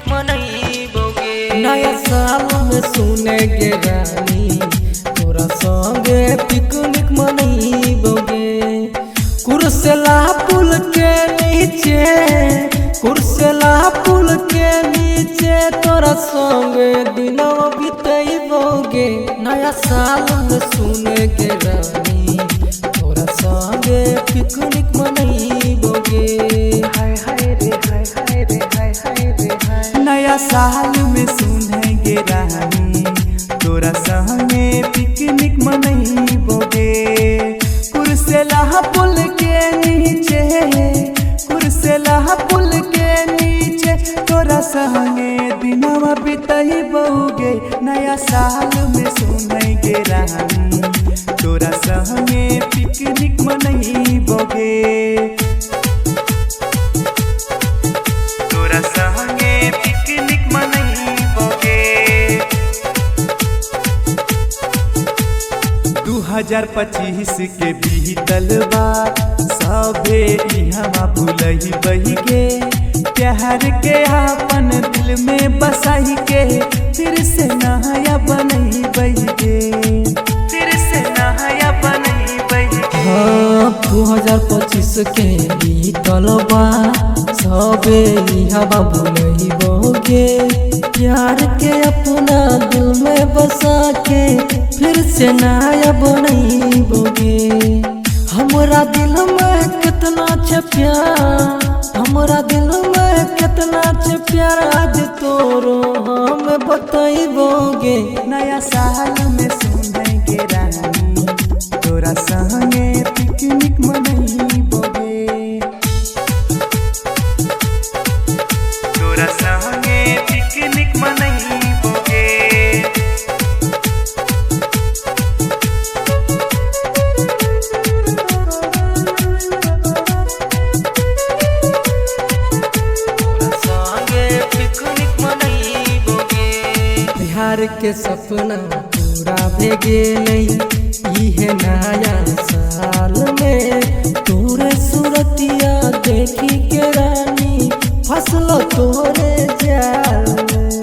मनैबोगे। नया साल में सुनेगे रानी तोरा संगे पिकनिक मनैबोगे। कुर्सेला पुल के नीचे, कुर्सेला पुल के नीचे तोरा संगे दिनवा बितैबोगे। नया साल में सुनेगे रानी तोरा संगे पिकनिक मनैबोगे। हाय हाय रे हाय हाय रे हाय हाय रे हाय। नया साल में सुनेगे रानी तोरा संगे पिकनिक मनैबोगे। कुर्सेला पुल के नीचे, कुर्सेला पुल के नीचे तोरा संगे दिनवा बितैबोगे। नया साल में सुनेगे रानी तोरा संगे पिकनिक मनैबोगे। तोरा संगे पिकनिक मनैबोगे। 2025 के बीतल बा सबे इहाँ भूलही बही गे। प्यार के अपन दिल में बसाही के फिर से नया बनही बही गे, फिर से नया बनही बही गे। हाँ 2025 के बीतल बा सबे इहाँ भूलैबोगे। प्यार के अपना दिल में बसा के फिर से नया बनैबोगे। हमरा दिल में कितना छे प्यार, हमरा दिल में कितना छे प्यार आज तोरो हम बतैबोगे। नया साल में सुनेगे रानी तोरा संगे पिकनिक मनैबोगे। तोरा संगे पिकनिक मनैबोगे। बिहार के सपना पूरा भे गेलै इहे नया साल में। तोरे सूरतिया देखी के रानी फसलो तोरे जाल में।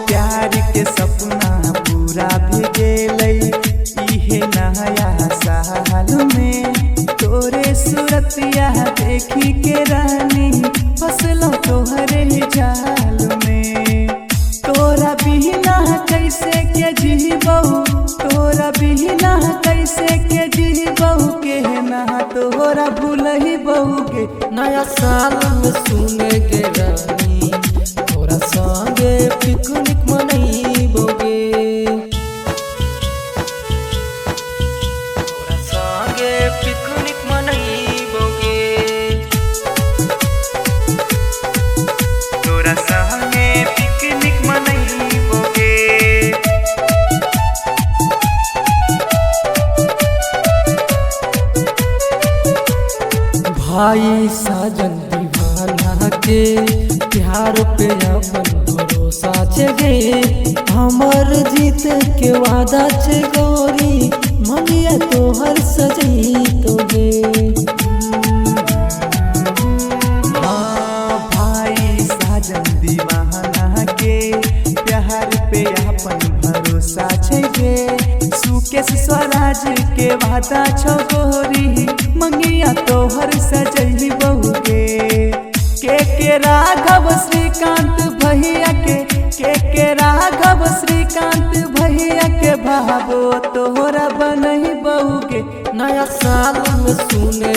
प्यार के सपना पूरा भे गेलै इहे नया साल में। तोरे सूरतिया देखी के रानी फसलो तोहरे जाल में। तोरा बिना कैसे के जीबहु, तोरा बिना कैसे के जीबहु के ना तोहरा भूलही बहुगे। नया साल में सुनेगे रानी तोरा संगे पिकनिक मनैबोगे। तोरा संगे पिकनिक मनैबोगे। तोरा संगे पिकनिक मनैबोगे। भाई साजन दीवाना के प्यार पे अपन भरोसा छे गे। हमर जीत के वादा छे गोरी मनिया तोहर सजैतोगे। भाई साजन दीवाना के प्यार पे अपन भरोसा छे गे। सुकेश स्वराज के वादा छो गोरी मंगिया तोहर सजही बहुगे। के राघव श्रीकांत भैया के राघव श्रीकांत भैया के भावो तोहरा बनही बहुगे। नया साल में सुने